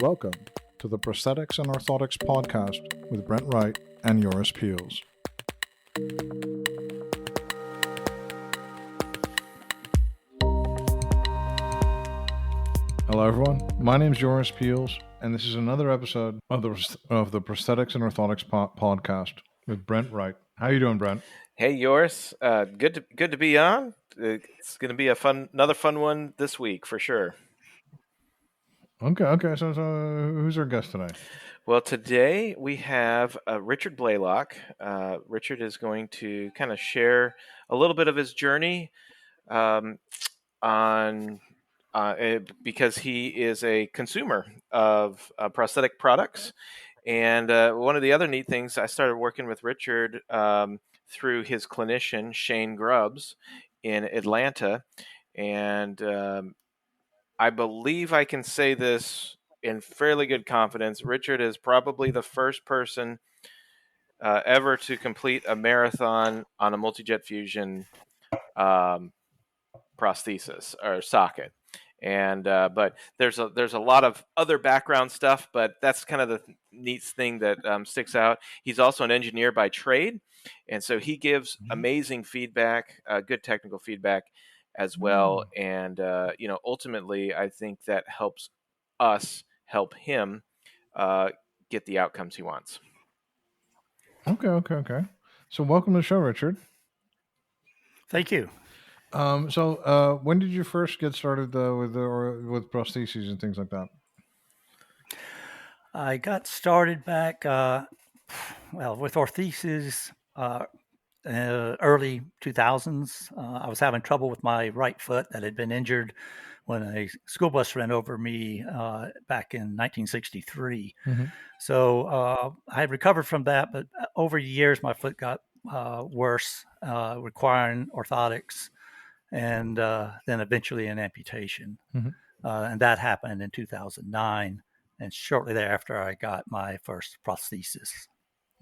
welcome to the Prosthetics and Orthotics Podcast with Brent Wright and Joris Peels. Hello everyone, my name is Joris Peels, and this is another episode of the Prosthetics and Orthotics Podcast with Brent Wright. How you doing, Brent? Hey, Joris. Good to be on. It's going to be another fun one this week for sure. Okay. So who's our guest today? Well, today we have Richard Blalock. Richard is going to kind of share a little bit of his journey because he is a consumer of prosthetic products. And one of the other neat things, I started working with Richard through his clinician, Shane Grubbs, in Atlanta. And I believe I can say this in fairly good confidence. Richard is probably the first person ever to complete a marathon on a MultiJet Fusion prosthesis or socket. And but there's a lot of other background stuff, but that's kind of the neat thing that sticks out. He's also an engineer by trade, and so he gives amazing feedback, good technical feedback as well. And ultimately, I think that helps us help him get the outcomes he wants. Okay. So welcome to the show, Richard. Thank you. So when did you first get started with prostheses and things like that? I got started back, with ortheses early 2000s. I was having trouble with my right foot that had been injured when a school bus ran over me back in 1963. Mm-hmm. So I had recovered from that, but over the years, my foot got worse, requiring orthotics. And then eventually an amputation. Mm-hmm. And that happened in 2009. And shortly thereafter, I got my first prosthesis.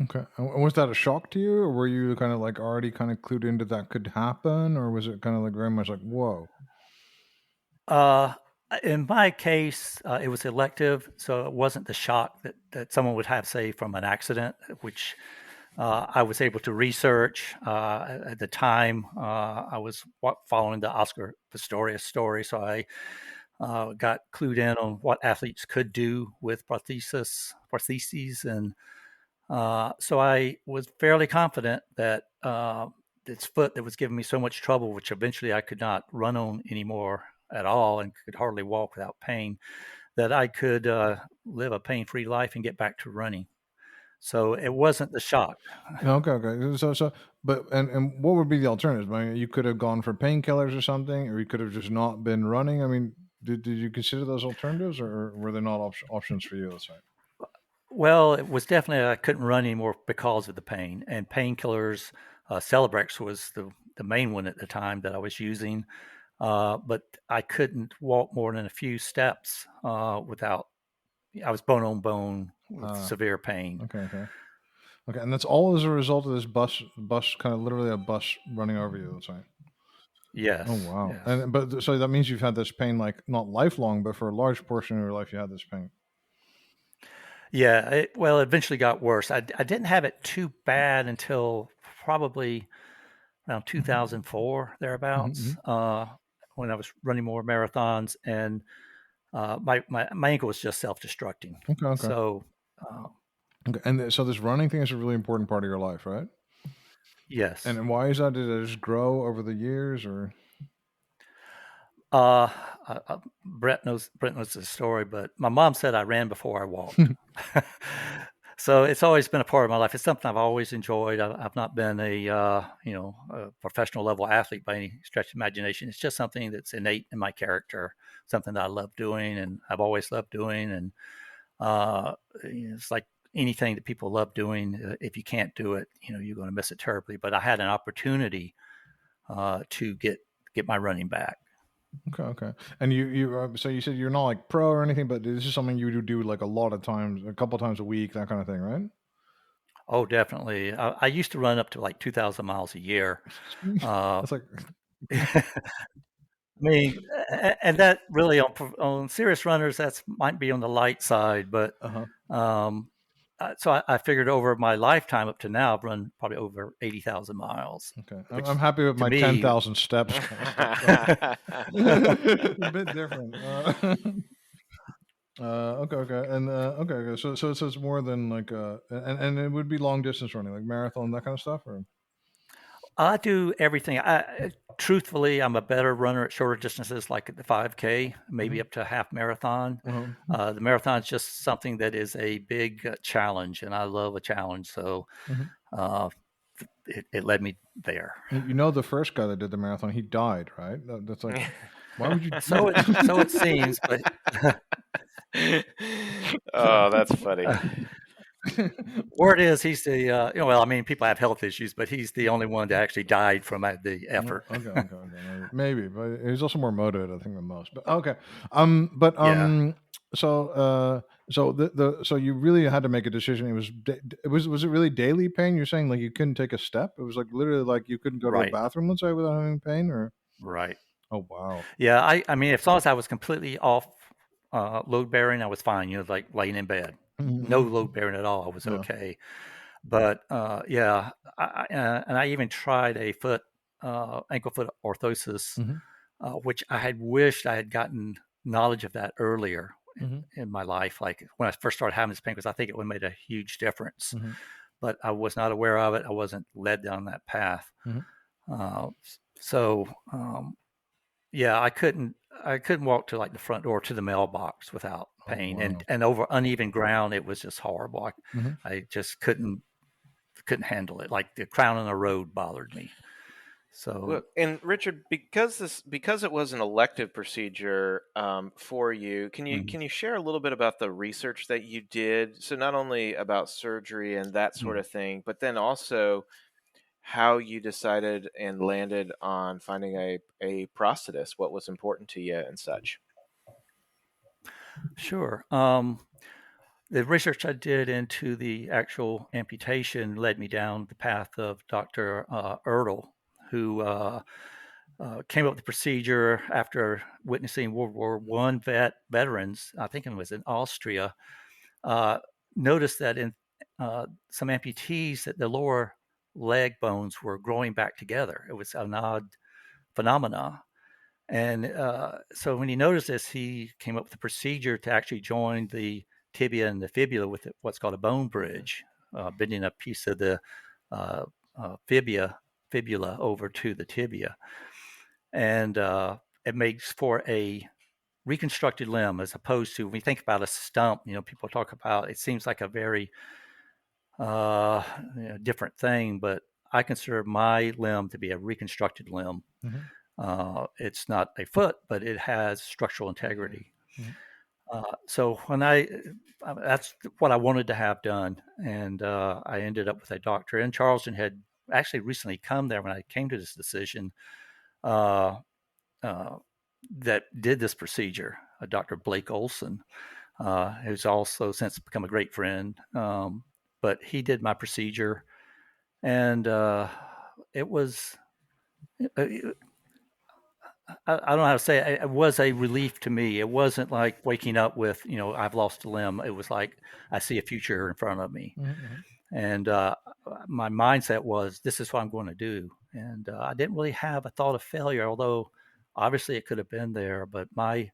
Okay. And was that a shock to you, or were you kind of like already kind of clued into that could happen, or was it kind of like very much like, whoa? In my case, it was elective, so it wasn't the shock that someone would have, say, from an accident, which I was able to research. At the time, I was following the Oscar Pistorius story, so I got clued in on what athletes could do with prostheses, and so I was fairly confident that this foot that was giving me so much trouble, which eventually I could not run on anymore at all and could hardly walk without pain, that I could live a pain-free life and get back to running. So it wasn't the shock. Okay. But what would be the alternatives? I mean, you could have gone for painkillers or something, or you could have just not been running. I mean, did you consider those alternatives, or were they not options for you? That's right. Well, it was definitely I couldn't run anymore because of the pain, and painkillers. Celebrex was the main one at the time that I was using, but I couldn't walk more than a few steps without. I was bone on bone with severe pain. Okay. And that's all as a result of this bus kind of literally a bus running over you. That's right. Yes. Oh wow. Yes. But so that means you've had this pain like not lifelong, but for a large portion of your life you had this pain. Yeah. It eventually got worse. I didn't have it too bad until probably around 2004 thereabouts, when I was running more marathons, and my ankle was just self-destructing. Okay. So. Okay. And so this running thing is a really important part of your life, right? Yes. And why is that? Did it just grow over the years, or? Brent knows the story, but my mom said I ran before I walked. So it's always been a part of my life. It's something I've always enjoyed. I've not been a professional level athlete by any stretch of imagination. It's just something that's innate in my character, something that I love doing, and I've always loved doing. And it's like anything that people love doing. If you can't do it, you're going to miss it terribly. But I had an opportunity to get my running back. Okay. And you so you said you're not like pro or anything, but this is something you do like a lot of times, a couple times a week, that kind of thing, right? Oh, definitely. I used to run up to like 2,000 miles a year. That's like mean, and that really on serious runners, that's might be on the light side, but Uh-huh. so I figured over my lifetime up to now, I've run probably over 80,000 miles. Okay. Which I'm happy with to my me, 10,000 steps kind of stuff. So. It's a bit different. Okay. And okay. So it's more than like and it would be long distance running, like marathon, that kind of stuff, or I do everything. Truthfully, I'm a better runner at shorter distances, like at the 5K, maybe up to a half marathon. The marathon is just something that is a big challenge, and I love a challenge. So uh, it led me there. You know, the first guy that did the marathon, he died, right? That's like, why would you? So it seems, but Oh, that's funny. word is he's the well, I mean, people have health issues, but he's the only one that actually died from the effort. Okay. Maybe, but he's also more motivated, I think, than most. But okay, Yeah. so you really had to make a decision. Was it really daily pain? You're saying like you couldn't take a step. It was like literally like you couldn't go to the Right. bathroom, let's say, without having pain, or Right. oh wow. Yeah. I mean, as long as I was completely off load bearing, I was fine. Like laying in bed, no load bearing at all. I was okay. But yeah, and I even tried a ankle foot orthosis, which I had wished I had gotten knowledge of that earlier in my life. Like when I first started having this pain, because I think it would have made a huge difference. But I was not aware of it. I wasn't led down that path. So yeah, I couldn't walk to like the front door to the mailbox without pain, and over uneven ground, it was just horrible. I just couldn't handle it. Like the crown on the road bothered me. So, well, and Richard, because it was an elective procedure for you, can you share a little bit about the research that you did? So not only about surgery and that sort of thing, but then also how you decided and landed on finding a prosthetist, what was important to you and such. Sure. The research I did into the actual amputation led me down the path of Dr. Ertl, who came up with the procedure after witnessing World War I veterans. I think it was in Austria. Noticed that in some amputees that the lower leg bones were growing back together. It was an odd phenomena. And so when he noticed this, he came up with a procedure to actually join the tibia and the fibula with what's called a bone bridge, bending a piece of the fibula over to the tibia. And it makes for a reconstructed limb, as opposed to when we think about a stump, people talk about, it seems like a very different thing, but I consider my limb to be a reconstructed limb. It's not a foot, but it has structural integrity. So when that's what I wanted to have done. And I ended up with a doctor in Charleston, had actually recently come there when I came to this decision, that did this procedure, Dr. Blake Olson, who's also since become a great friend. But he did my procedure, and it was, I don't know how to say it. It was a relief to me. It wasn't like waking up with, I've lost a limb. It was like I see a future in front of me. And my mindset was, this is what I'm going to do. And I didn't really have a thought of failure, although obviously it could have been there. But my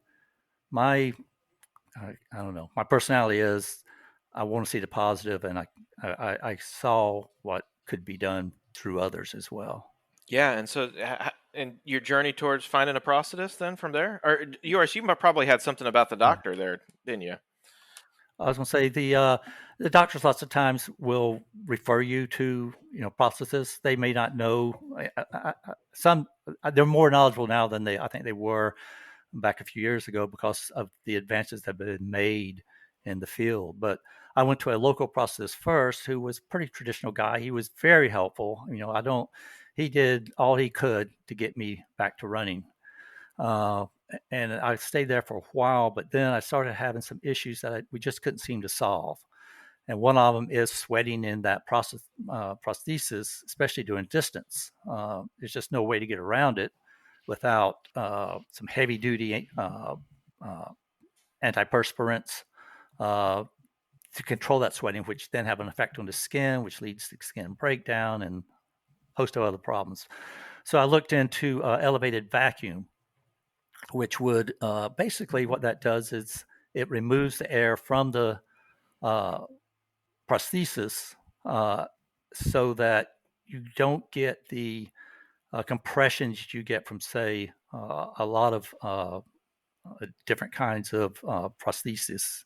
I don't know, my personality is I want to see the positive, and I saw what could be done through others as well. Yeah, and so and your journey towards finding a prosthetist then from there, or you probably had something about the doctor there, didn't you? I was going to say the doctors lots of times will refer you to prosthetists. They may not know some. They're more knowledgeable now than I think they were back a few years ago because of the advances that have been made in the field. But I went to a local prosthetist first, who was a pretty traditional guy. He was very helpful. He did all he could to get me back to running. And I stayed there for a while, but then I started having some issues that we just couldn't seem to solve. And one of them is sweating in that prosthesis, especially doing distance. There's just no way to get around it without some heavy duty antiperspirants to control that sweating, which then have an effect on the skin, which leads to skin breakdown and a host of other problems. So I looked into elevated vacuum, which would basically, what that does is it removes the air from the prosthesis so that you don't get the compressions you get from, say, a lot of different kinds of prosthesis.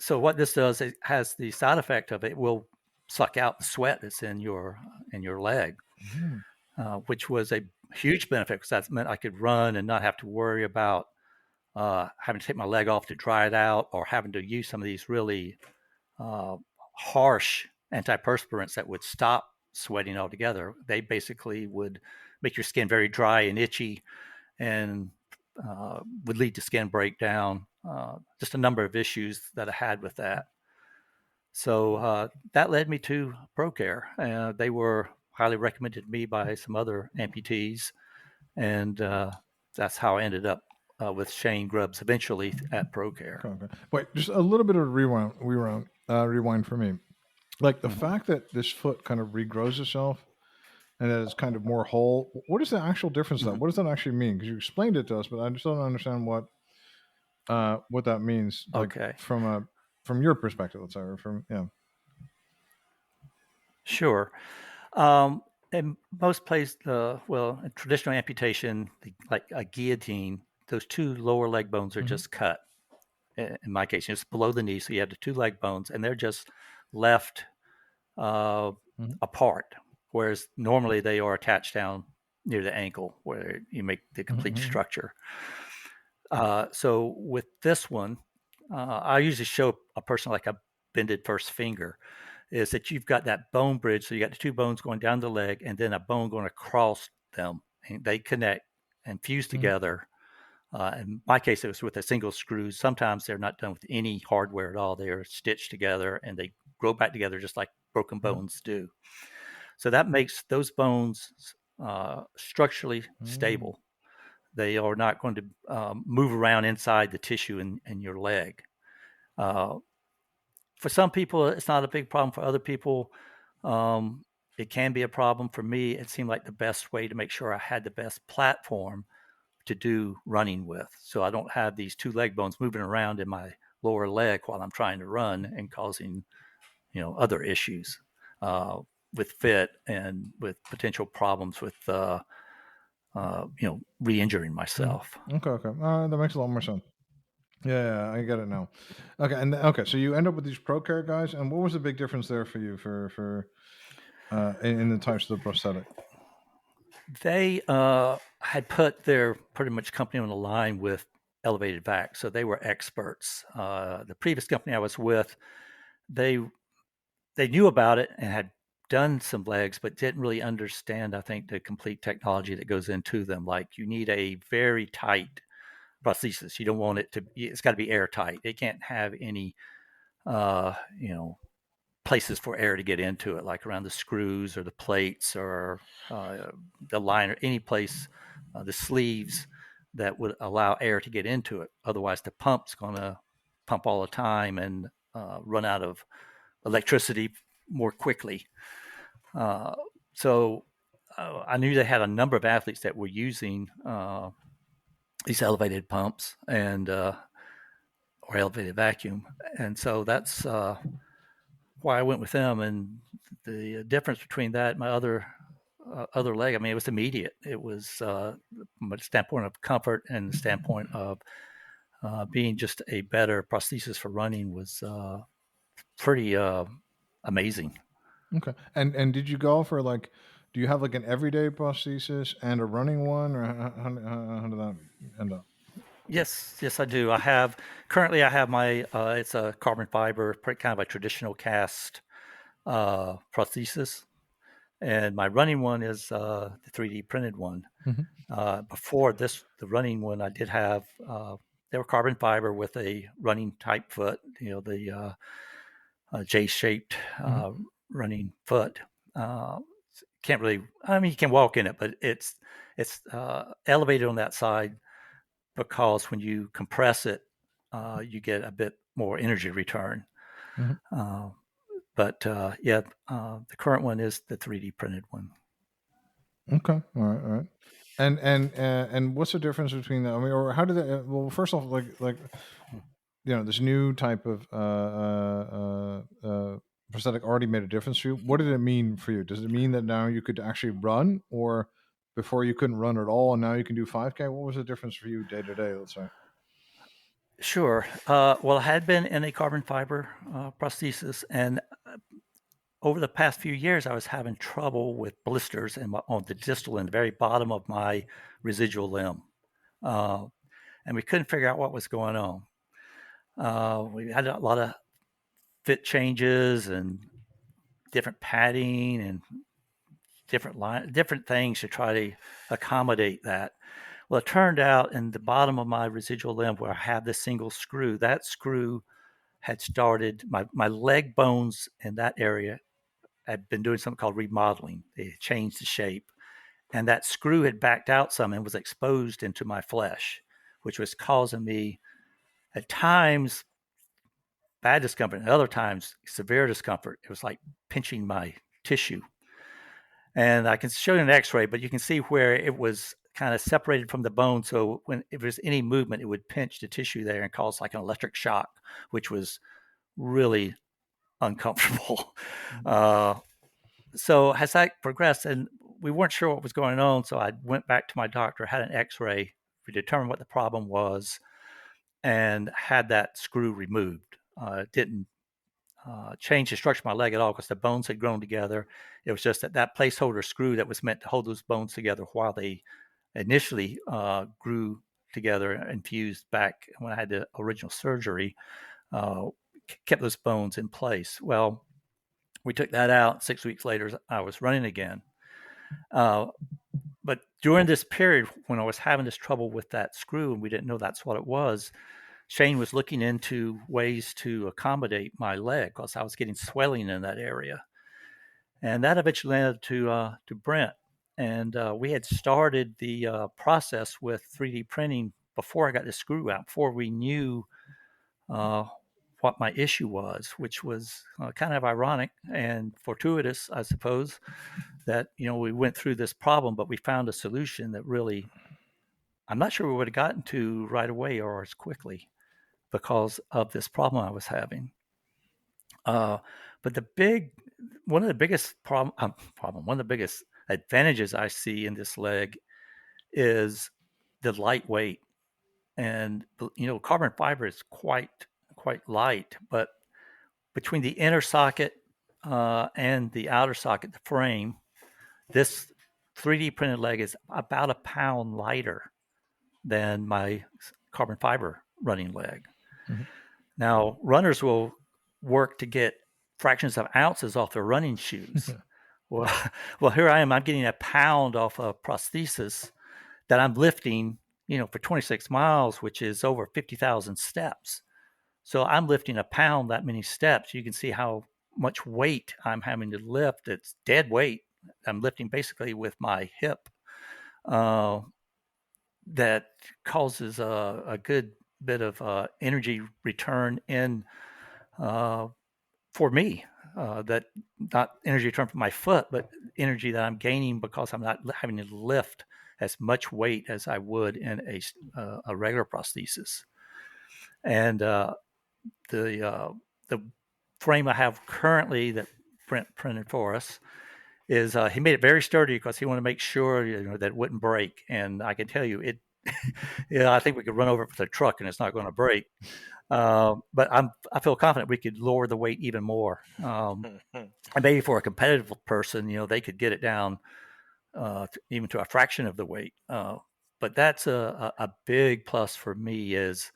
So what this does, it has the side effect of it will suck out the sweat that's in your leg, which was a huge benefit because that meant I could run and not have to worry about having to take my leg off to dry it out, or having to use some of these really harsh antiperspirants that would stop sweating altogether. They basically would make your skin very dry and itchy, and would lead to skin breakdown. Just a number of issues that I had with that. So that led me to Procare. They were highly recommended to me by some other amputees, and that's how I ended up with Shane Grubbs eventually at Procare. Okay. Wait, just a little bit of rewind for me. Like the fact that this foot kind of regrows itself and that it's kind of more whole. What is the actual difference of that? What does that actually mean? Because you explained it to us, but I just don't understand what that means. Like, okay. From your perspective, let's say, or from Sure. In most places, in traditional amputation, like a guillotine, those two lower leg bones are just cut. In my case, it's below the knee, so you have the two leg bones, and they're just left apart. Whereas normally they are attached down near the ankle, where you make the complete structure. So with this one, I usually show a person like a bended first finger, is that you've got that bone bridge. So you got the two bones going down the leg and then a bone going across them. And they connect and fuse together. In my case, it was with a single screw. Sometimes they're not done with any hardware at all. They are stitched together and they grow back together just like broken bones do. So that makes those bones structurally stable. They are not going to move around inside the tissue in your leg. For some people, it's not a big problem. For other people, it can be a problem. For me, it seemed like the best way to make sure I had the best platform to do running with. So I don't have these two leg bones moving around in my lower leg while I'm trying to run and causing, other issues with fit and with potential problems with, re-injuring myself. Okay. That makes a lot more sense. Yeah, I get it now. Okay, so you end up with these Procare guys, and what was the big difference there for you for in the types of the prosthetic? They had put their pretty much company on the line with elevated vac, so they were experts. The previous company I was with, they knew about it and had done some legs, but didn't really understand, I think, the complete technology that goes into them. Like, you need a very tight prosthesis. You don't want it to be, it's got to be airtight. It can't have any, places for air to get into it, like around the screws or the plates or the liner, any place, the sleeves that would allow air to get into it. Otherwise, the pump's going to pump all the time and run out of electricity more quickly. So I knew they had a number of athletes that were using these elevated pumps and or elevated vacuum, and so that's why I went with them. And the difference between that and my other leg, I mean, it was immediate. It was from a standpoint of comfort and the standpoint of being just a better prosthesis for running was pretty amazing. Okay, and did you go for like? Do you have like an everyday prosthesis and a running one, or how did that end up? Yes, I do. I have my it's a carbon fiber, kind of a traditional cast prosthesis, and my running one is the 3D printed one. Before this, the running one I did have, they were carbon fiber with a running type foot, the J-shaped running foot. can't really. I mean, you can walk in it, but it's elevated on that side because when you compress it, you get a bit more energy return. Mhm. But the current one is the 3D printed one. Okay. All right. All right. And what's the difference between that? I mean, or how did that? Well, first off, this new type of prosthetic already made a difference for you. What did it mean for you? Does it mean that now you could actually run, or before you couldn't run at all, and now you can do 5K? What was the difference for you day to day? Let's say. Sure. Well, I had been in a carbon fiber prosthesis, and over the past few years, I was having trouble with blisters on the distal and the very bottom of my residual limb. And we couldn't figure out what was going on. We had a lot of fit changes and different padding and different things to try to accommodate that. Well, it turned out in the bottom of my residual limb where I have this single screw, that screw had started, my leg bones in that area had been doing something called remodeling. They changed the shape. And that screw had backed out some and was exposed into my flesh, which was causing me, at times, bad discomfort, and other times, severe discomfort. It was like pinching my tissue. And I can show you an x-ray, but you can see where it was kind of separated from the bone. So if there's any movement, it would pinch the tissue there and cause like an electric shock, which was really uncomfortable. So as that progressed, and we weren't sure what was going on, so I went back to my doctor, had an x-ray, we determined what the problem was, and had that screw removed. It didn't change the structure of my leg at all because the bones had grown together. It was just that placeholder screw that was meant to hold those bones together while they initially grew together and fused back when I had the original surgery, kept those bones in place. Well, we took that out. 6 weeks later, I was running again. But during this period when I was having this trouble with that screw and we didn't know that's what it was, Shane was looking into ways to accommodate my leg because I was getting swelling in that area. And that eventually led to Brent. And we had started the process with 3D printing before I got the screw out, before we knew what my issue was, which was kind of ironic and fortuitous, I suppose, that, we went through this problem, but we found a solution that really, I'm not sure we would have gotten to right away or as quickly because of this problem I was having. But one of the biggest one of the biggest advantages I see in this leg is the lightweight. And, carbon fiber is quite light, but between the inner socket and the outer socket, the frame, this 3D printed leg is about a pound lighter than my carbon fiber running leg. Mm-hmm. Now, runners will work to get fractions of ounces off their running shoes. well, here I am. I'm getting a pound off a prosthesis that I'm lifting, for 26 miles, which is over 50,000 steps. So I'm lifting a pound that many steps. You can see how much weight I'm having to lift. It's dead weight. I'm lifting basically with my hip. That causes a good bit of energy return in for me. That not energy return from my foot, but energy that I'm gaining because I'm not having to lift as much weight as I would in a regular prosthesis. And the frame I have currently that Brent printed for us is he made it very sturdy because he wanted to make sure that it wouldn't break. And I can tell you it. I think we could run over it with a truck and it's not going to break. But I feel confident we could lower the weight even more. And maybe for a competitive person, they could get it down even to a fraction of the weight. But that's a big plus for me is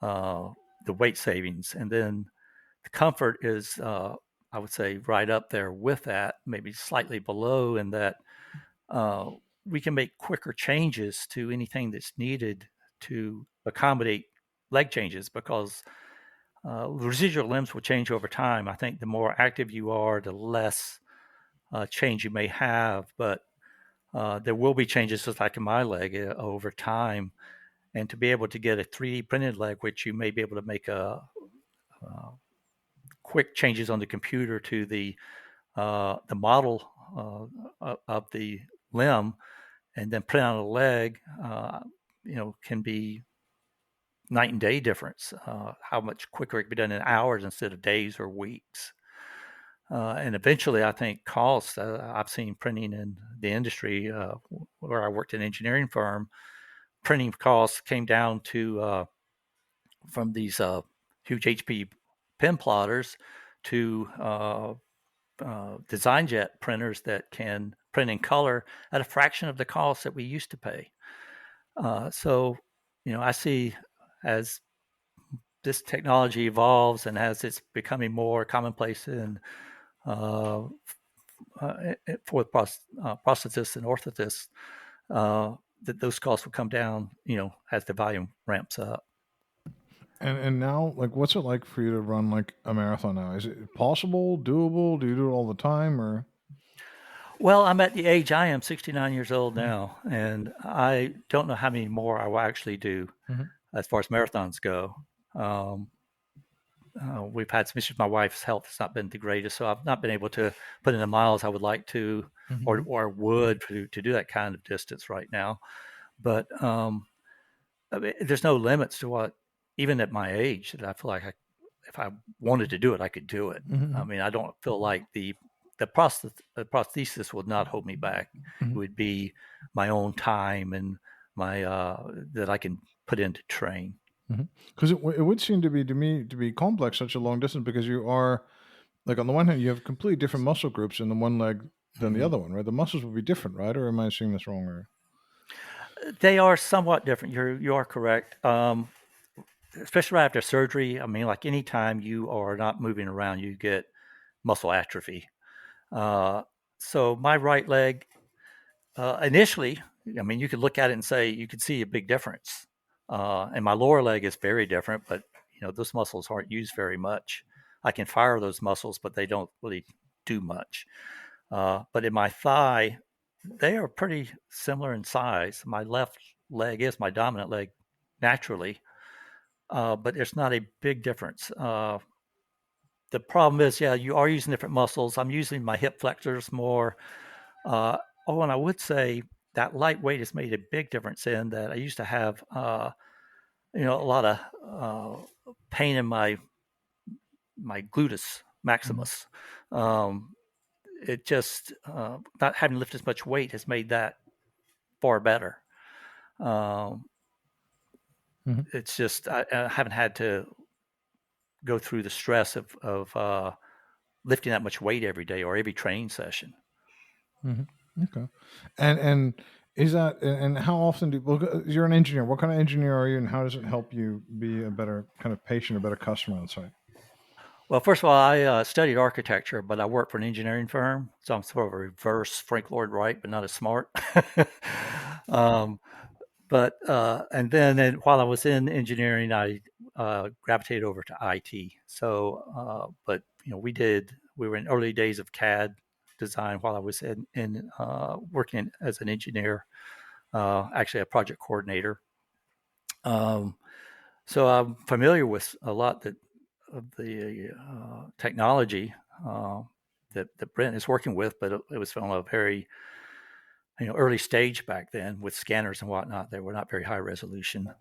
the weight savings. And then the comfort is, I would say, right up there with that, maybe slightly below, in that we can make quicker changes to anything that's needed to accommodate leg changes because residual limbs will change over time. I think the more active you are, the less change you may have, but there will be changes just like in my leg over time. And to be able to get a 3D printed leg, which you may be able to make quick changes on the computer to the model of the limb, and then print out a leg, can be night and day difference. How much quicker it can be done in hours instead of days or weeks. And eventually, I think costs. I've seen printing in the industry where I worked in an engineering firm. Printing costs came down to from these huge HP pen plotters to DesignJet printers that can print in color at a fraction of the cost that we used to pay. So, I see as this technology evolves and as it's becoming more commonplace in for prosthetists and orthotists, that those costs will come down, as the volume ramps up. And now, like, what's it like for you to run like a marathon now? Is it possible, doable? Do you do it all the time, or? Well, I'm at the age I am, 69 years old now, and I don't know how many more I will actually do as far as marathons go. We've had some issues. My wife's health has not been the greatest, so I've not been able to put in the miles I would like to, or would to do that kind of distance right now. But I mean, there's no limits to what, even at my age, that I feel like if I wanted to do it, I could do it. I mean, I don't feel like the prosthesis would not hold me back. It would be my own time and my that I can put in to train. Because it would seem to be complex, such a long distance, because you are, like, on the one hand you have completely different muscle groups in the one leg than the other one, right? The muscles would be different, right? Or am I seeing this wrong? Or they are somewhat different. You are correct. Especially right after surgery. I mean, like anytime you are not moving around, you get muscle atrophy. So my right leg, initially, I mean, you could look at it and say you could see a big difference. And my lower leg is very different, but those muscles aren't used very much. I can fire those muscles, but they don't really do much. But in my thigh, they are pretty similar in size. My left leg is my dominant leg naturally, but there's not a big difference. The problem is, you are using different muscles. I'm using my hip flexors more. And I would say that lightweight has made a big difference in that. I used to have, a lot of pain in my gluteus maximus. It just not having to lift as much weight has made that far better. It's just I haven't had to go through the stress of lifting that much weight every day or every training session. Okay, and is that, and how often you're an engineer? What kind of engineer are you, and how does it help you be a better kind of patient, a better customer on site? Well, first of all, I studied architecture, but I work for an engineering firm, so I'm sort of a reverse Frank Lloyd Wright, but not as smart. And then while I was in engineering, I gravitated over to IT. So, but we were in early days of CAD design while I was in working as an engineer, actually a project coordinator. So I'm familiar with a lot of the technology that Brent is working with, but it was from a very early stage back then with scanners and whatnot. They were not very high resolution.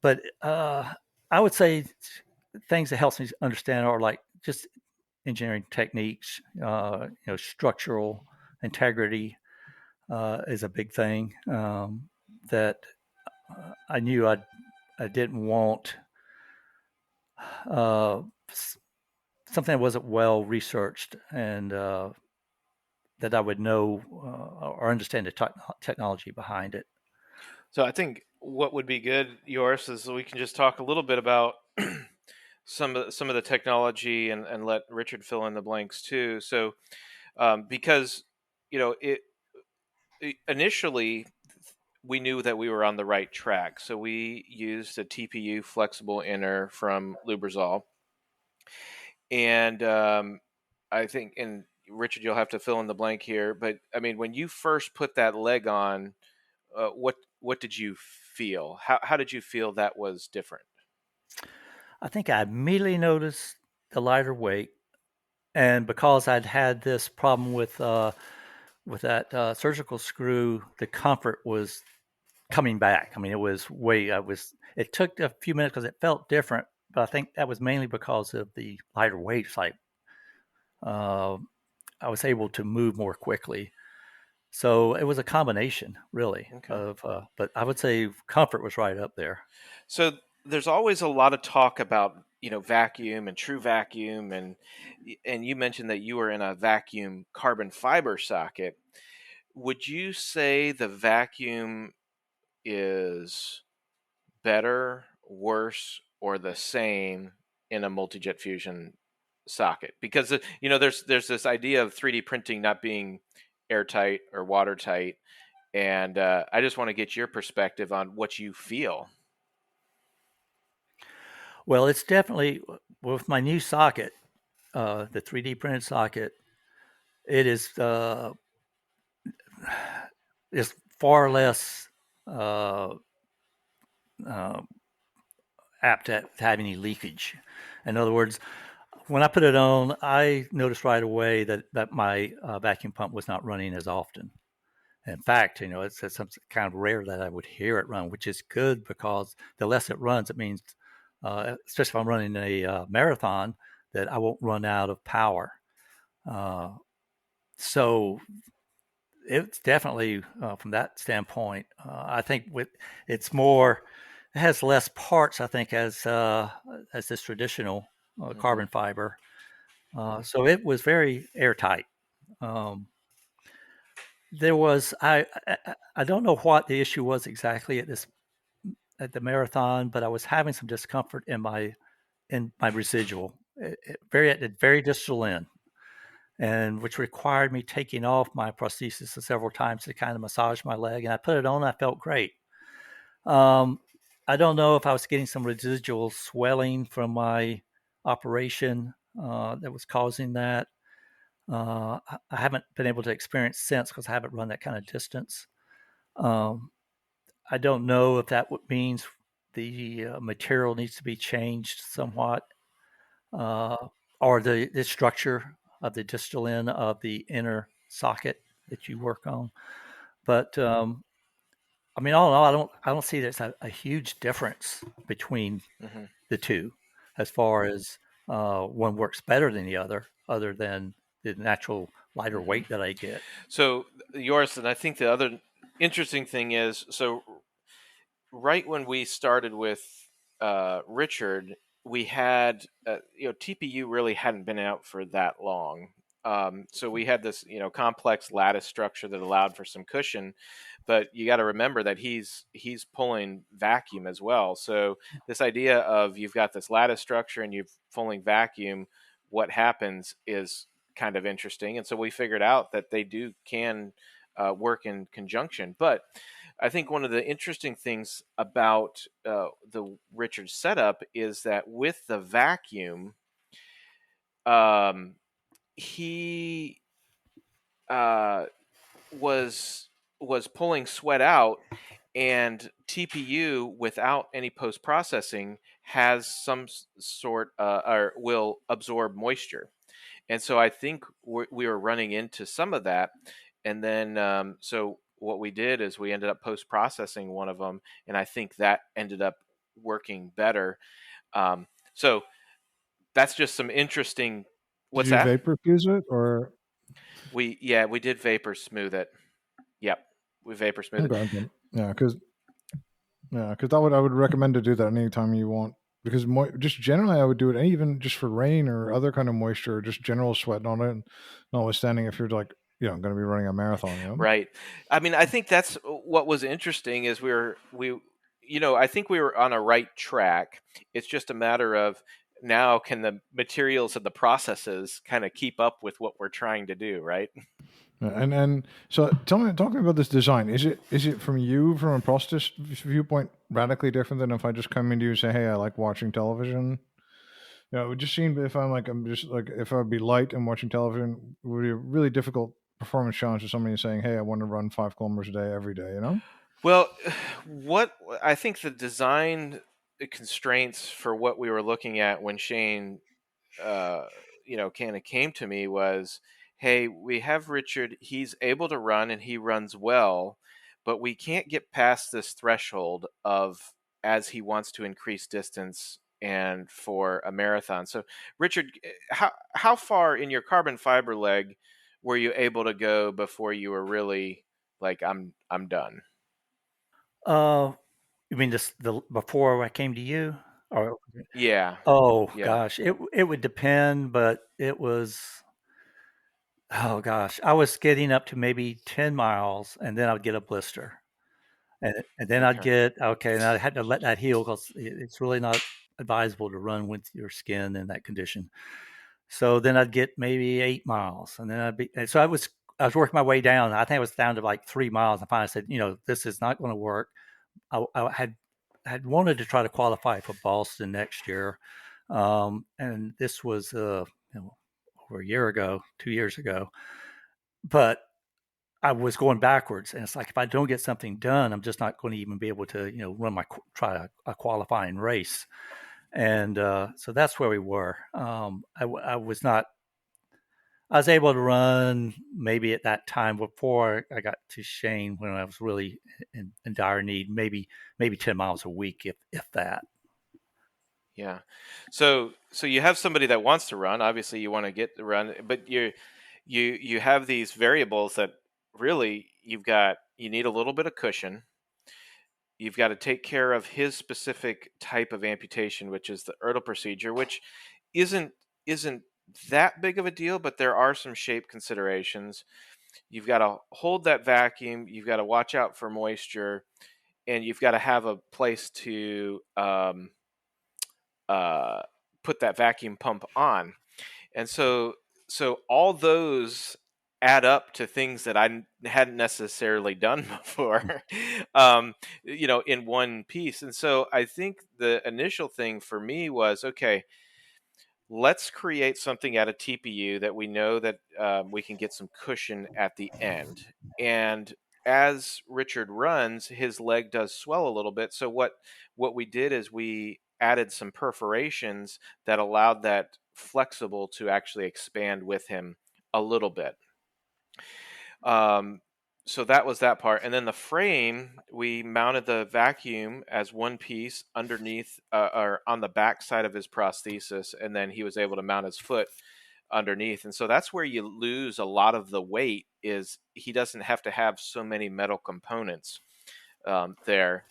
But I would say things that helps me understand are like just engineering techniques, structural integrity is a big thing that I knew I didn't want something that wasn't well researched and that I would know or understand the technology behind it. So I think what would be good, Joris, is we can just talk a little bit about some of the technology and let Richard fill in the blanks too. So because initially we knew that we were on the right track, so we used a TPU flexible inner from Lubrizol, and I think Richard, you'll have to fill in the blank here, but I mean, when you first put that leg on, what did you feel? How did you feel that was different? I think I immediately noticed the lighter weight, and because I'd had this problem with that surgical screw, the comfort was coming back. I mean, it took a few minutes because it felt different, but I think that was mainly because of the lighter weight. It's like I was able to move more quickly. So it was a combination, really, of. But I would say comfort was right up there. So there's always a lot of talk about vacuum and true vacuum, and you mentioned that you were in a vacuum carbon fiber socket. Would you say the vacuum is better, worse, or the same in a MultiJet Fusion socket? Because there's this idea of 3D printing not being airtight or watertight, and I just want to get your perspective on what you feel. Well, it's definitely with my new socket, the 3D printed socket. It is far less apt to have any leakage. In other words, when I put it on, I noticed right away that my vacuum pump was not running as often. In fact, it's something kind of rare that I would hear it run, which is good because the less it runs, it means, especially if I'm running a marathon, that I won't run out of power. So it's definitely from that standpoint. I think it has less parts. I think as this traditional carbon fiber. So it was very airtight. There was I don't know what the issue was exactly at the marathon, but I was having some discomfort in my residual, at the very distal end, and which required me taking off my prosthesis several times to kind of massage my leg. And I put it on, and I felt great. I don't know if I was getting some residual swelling from my operation that was causing that. I haven't been able to experience since because I haven't run that kind of distance. I don't know if that means the material needs to be changed somewhat, or the structure of the distal end of the inner socket that you work on. But I mean, all in all, I don't see there's a huge difference between the two as far as one works better than the other than the natural lighter weight that I get. So yours, and I think the other interesting thing is, so right when we started with Richard, we had TPU really hadn't been out for that long. So we had this complex lattice structure that allowed for some cushion, but you got to remember that he's pulling vacuum as well. So this idea of you've got this lattice structure and you're pulling vacuum, what happens is kind of interesting. And so we figured out that they can work in conjunction. But I think one of the interesting things about the Richard setup is that with the vacuum, he was pulling sweat out, and TPU without any post processing has some sort or will absorb moisture. And so I think we were running into some of that. And then, so what we did is we ended up post-processing one of them, and I think that ended up working better. So that's just some interesting. What's that? Did you vapor fuse it, or we did vapor smooth it. Yep, we vapor smooth it. Yeah, because I would recommend to do that anytime you want. Because just generally, I would do it even just for rain or other kind of moisture, or just general sweating on it. Notwithstanding, if you're like going to be running a marathon, right? I mean, I think that's what was interesting is I think we were on a right track. It's just a matter of now can the materials and the processes kind of keep up with what we're trying to do, right? And so talk to me about this design. Is it from a prosthetist viewpoint radically different than if I just come into you and say, hey, I like watching television? it just seemed if if I'd be light and watching television, it would be a really difficult performance challenge to somebody saying, "Hey, I want to run 5 kilometers a day every day." Well, what I think the design constraints for what we were looking at when Shane, kind of came to me was, hey, we have Richard. He's able to run and he runs well, but we can't get past this threshold of as he wants to increase distance and for a marathon. So, Richard, how far in your carbon fiber leg were you able to go before you were really like, I'm done? You mean the before I came to you, or Yeah, oh yeah. gosh, it would depend, but it was oh gosh, I was getting up to maybe 10 miles, and then I'd get a blister, and then I'd Okay. get okay, and I had to let that heal because it's really not advisable to run with your skin in that condition. So then I'd get maybe 8 miles, and then and so I was working my way down. I think I was down to like 3 miles. And finally said, this is not going to work. I had wanted to try to qualify for Boston next year, and this was over a year ago, 2 years ago. But I was going backwards, and it's like if I don't get something done, I'm just not going to even be able to run try a qualifying race. And so that's where we were. I was not. I was able to run maybe at that time before I got to Shane when I was really in dire need, maybe 10 miles a week, if that. Yeah. So you have somebody that wants to run. Obviously, you want to get the run, but you have these variables that really you need a little bit of cushion. You've got to take care of his specific type of amputation, which is the Ertl procedure, which isn't that big of a deal, but there are some shape considerations. You've got to hold that vacuum. You've got to watch out for moisture, and you've got to have a place to uh, put that vacuum pump on. And so all those add up to things that I hadn't necessarily done before, in one piece. And so I think the initial thing for me was, okay, let's create something out of TPU that we know that we can get some cushion at the end. And as Richard runs, his leg does swell a little bit. So what we did is we added some perforations that allowed that flexible to actually expand with him a little bit. So that was that part. And then the frame, we mounted the vacuum as one piece underneath or on the back side of his prosthesis. And then he was able to mount his foot underneath. And so that's where you lose a lot of the weight, is he doesn't have to have so many metal components there.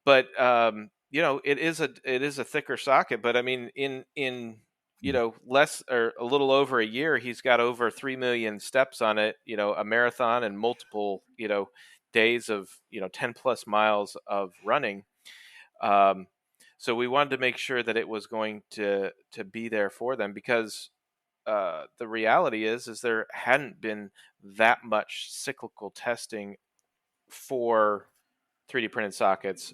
But it is a thicker socket. But I mean, in less or a little over a year, he's got over 3 million steps on it, a marathon and multiple, days of, 10 plus miles of running. So we wanted to make sure that it was going to be there for them, because the reality is there hadn't been that much cyclical testing for 3D printed sockets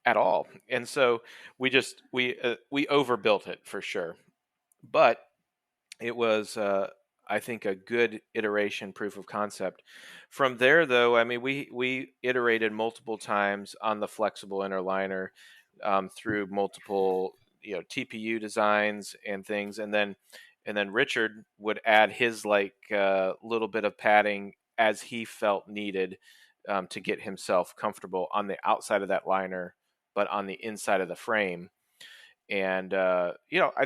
at all. And so we overbuilt it for sure. But it was, I think, a good iteration proof of concept. From there, though, I mean, we iterated multiple times on the flexible inner liner through multiple, TPU designs and things, and then Richard would add his little bit of padding as he felt needed to get himself comfortable on the outside of that liner, but on the inside of the frame. And I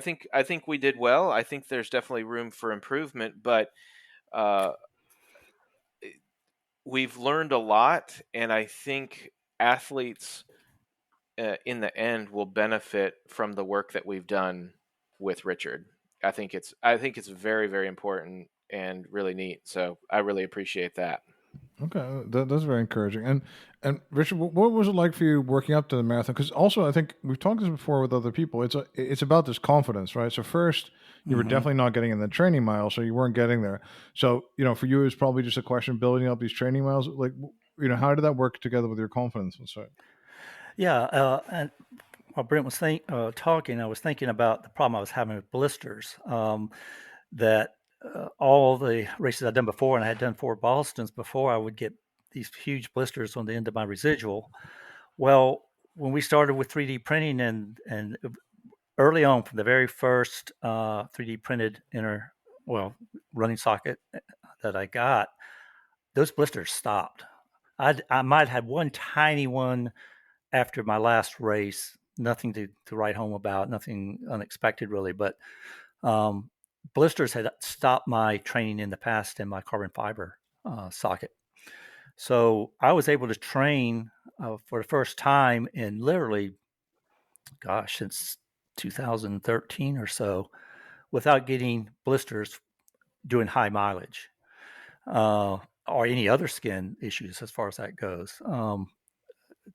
think we did well. I think there's definitely room for improvement, but we've learned a lot, and I think athletes in the end will benefit from the work that we've done with Richard. I think it's very, very important and really neat. So I really appreciate that. Okay, that's very encouraging. And Richard, what was it like for you working up to the marathon? Because also, I think we've talked this before with other people. It's about this confidence, right? So first, you were definitely not getting in the training miles, so you weren't getting there. So for you, it was probably just a question of building up these training miles. Like, how did that work together with your confidence? And so, Yeah, and while Brent was talking, I was thinking about the problem I was having with blisters. That all the races I'd done before, and I had done 4 Bostons before, I would get these huge blisters on the end of my residual. Well, when we started with 3D printing and early on, from the very first 3D printed running socket that I got, those blisters stopped. I might have had one tiny one after my last race, nothing to write home about, nothing unexpected really, but blisters had stopped my training in the past in my carbon fiber socket. So I was able to train for the first time in literally, since 2013 or so, without getting blisters doing high mileage or any other skin issues as far as that goes.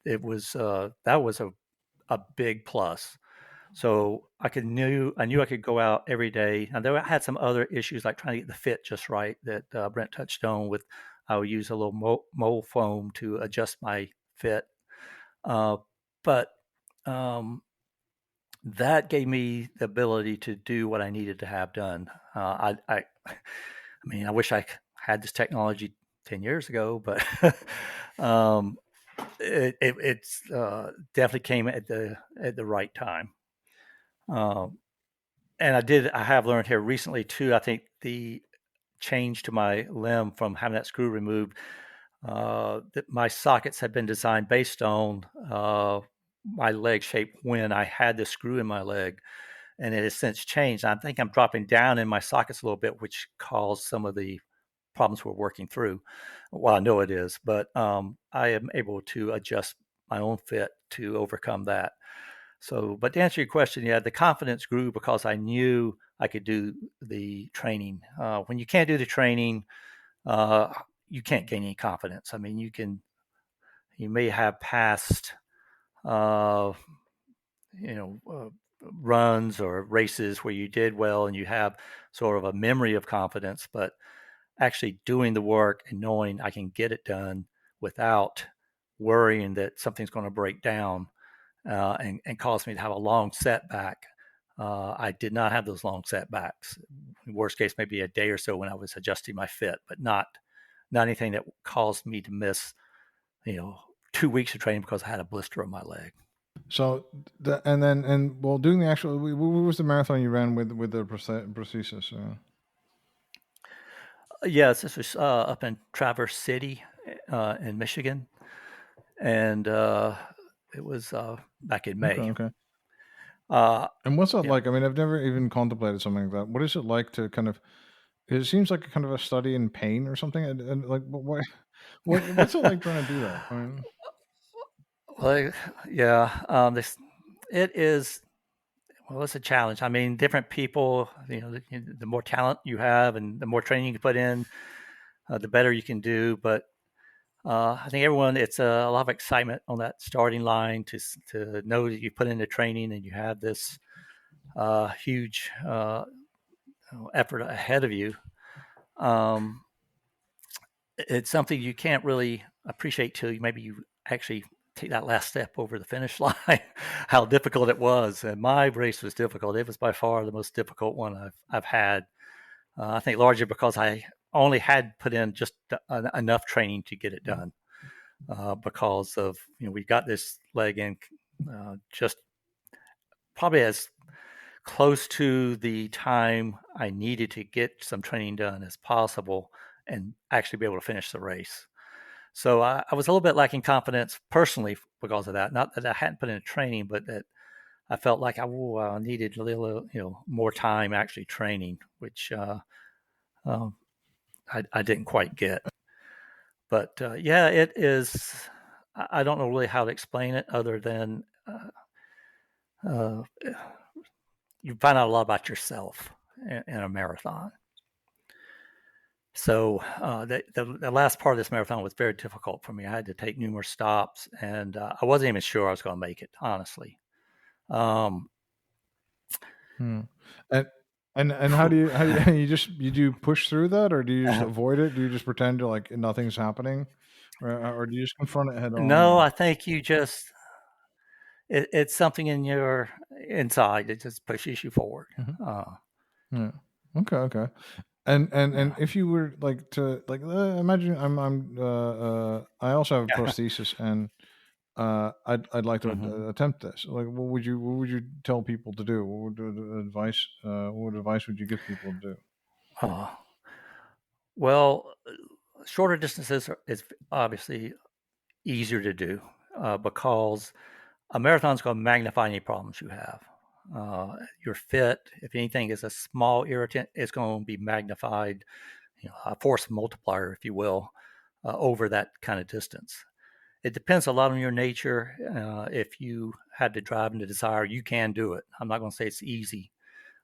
It was that was a big plus. So I knew I could go out every day. And then I had some other issues like trying to get the fit just right that Brent touched on. With I would use a little mold foam to adjust my fit, but that gave me the ability to do what I needed to have done. I mean, I wish I had this technology 10 years ago, but it's definitely came at the right time. And I have learned here recently too, I think the change to my limb from having that screw removed, that my sockets have been designed based on my leg shape when I had the screw in my leg, and it has since changed. I think I'm dropping down in my sockets a little bit, which caused some of the problems we're working through. Well, I know it is, but I am able to adjust my own fit to overcome that. So, but to answer your question, yeah, the confidence grew because I knew I could do the training. When you can't do the training, you can't gain any confidence. I mean, you may have past, uh, runs or races where you did well and you have sort of a memory of confidence, but actually doing the work and knowing I can get it done without worrying that something's going to break down and cause me to have a long setback. I did not have those long setbacks. Worst case, maybe a day or so when I was adjusting my fit, but not anything that caused me to miss, 2 weeks of training because I had a blister on my leg. So doing the actual, what was the marathon you ran with the prosthesis? Yes, this was up in Traverse City in Michigan, and it was back in May. Okay. Uh, And what's that yeah. like? I mean, I've never even contemplated something like that. What is it like to kind of? It seems like a kind of a study in pain or something. And like, what's it like trying to do that? I mean, Well, yeah, it is. Well, it's a challenge. I mean, different people. The more talent you have and the more training you put in, the better you can do. But I think everyone, it's a lot of excitement on that starting line to know that you put in the training and you have this huge effort ahead of you. It's something you can't really appreciate till maybe you actually take that last step over the finish line, how difficult it was. And my race was difficult. It was by far the most difficult one I've had. I think largely because I only had put in just enough training to get it done. Because of, we got this leg in just probably as close to the time I needed to get some training done as possible and actually be able to finish the race. So I was a little bit lacking confidence personally because of that. Not that I hadn't put in training, but that I felt like I needed a little, more time actually training, which I didn't quite get. But yeah, it is. I don't know really how to explain it other than you find out a lot about yourself in a marathon. So the last part of this marathon was very difficult for me. I had to take numerous stops, and I wasn't even sure I was going to make it, honestly. And how do you do you push through that, or do you just avoid it? Do you just pretend to like nothing's happening, or do you just confront it head on? No, I think you just it's something in your inside that just pushes you forward. Yeah. Okay. And Yeah. if you were like to imagine I also have a prosthesis and I'd like to attempt this. Like, what would you tell people to do? What advice would you give people to do? Well, shorter distances is obviously easier to do because a marathon is going to magnify any problems you have. Your fit, if anything, is a small irritant, it's going to be magnified, a force multiplier, if you will, over that kind of distance. It depends a lot on your nature. If you had the drive and the desire, you can do it. I'm not going to say it's easy.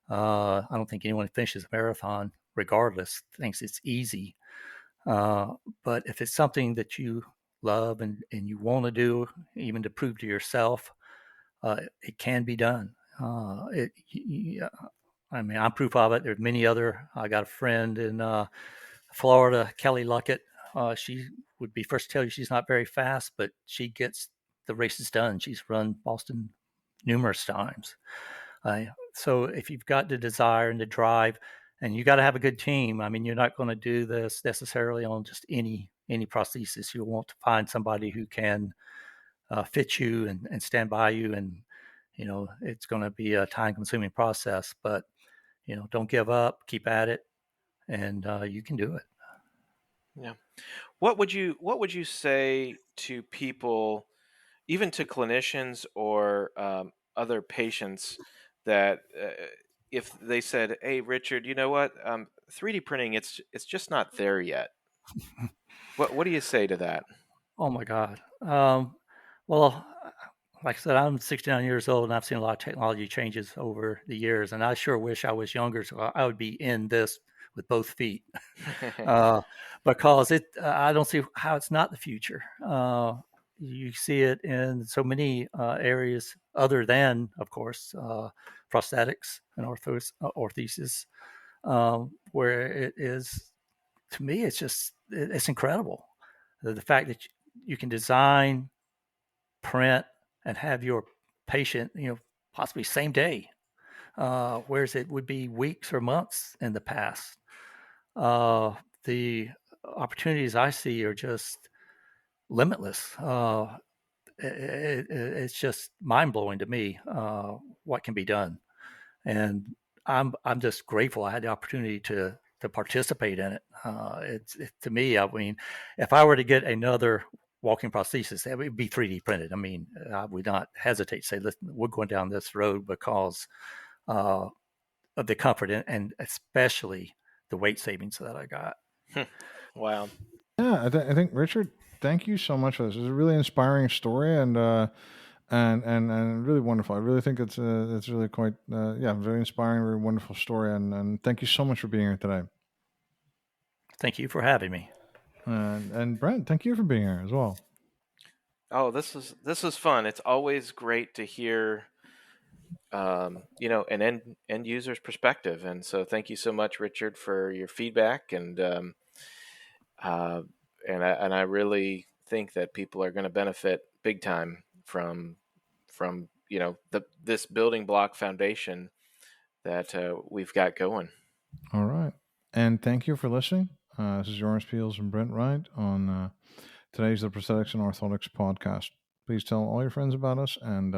I don't think anyone finishes a marathon, regardless, thinks it's easy. But if it's something that you love and you want to do, even to prove to yourself, it can be done. I mean, I'm proof of it. There's many other. I got a friend in Florida, Kelly Luckett. She would be first to tell you she's not very fast, but she gets the races done. She's run Boston numerous times. So if you've got the desire and the drive, and you got to have a good team. I mean, you're not going to do this necessarily on just any prosthesis. You'll want to find somebody who can fit you and stand by you, and it's going to be a time-consuming process. But don't give up. Keep at it, and you can do it. Yeah. What would you say to people, even to clinicians or other patients, that if they said, "Hey, Richard, you know what? 3D printing, it's just not there yet." What do you say to that? Oh my God. Well, like I said, I'm 69 years old, and I've seen a lot of technology changes over the years, and I sure wish I was younger, so I would be in this with both feet, because I don't see how it's not the future. You see it in so many areas, other than, of course, prosthetics and orthesis, where it is. To me, it's incredible. The fact that you can design, print, and have your patient, possibly same day, whereas it would be weeks or months in the past. The opportunities I see are just limitless. It's just mind blowing to me what can be done, and I'm just grateful I had the opportunity to participate in it. To me, I mean, if I were to get another walking prosthesis, it would be 3D printed. I mean, I would not hesitate to say, listen, we're going down this road because of the comfort and especially the weight savings that I got. Wow. Yeah, I think Richard, thank you so much for this. It's a really inspiring story and really wonderful. I really think it's really quite very inspiring, very wonderful story. And thank you so much for being here today. Thank you for having me. And Brent, thank you for being here as well. Oh, this is fun. It's always great to hear, an end user's perspective. And so, thank you so much, Richard, for your feedback. And I really think that people are going to benefit big time from this building block foundation that we've got going. All right, and thank you for listening. This is Joris Peels and Brent Wright on today's The Prosthetics and Orthotics podcast. Please tell all your friends about us and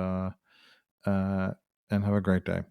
have a great day.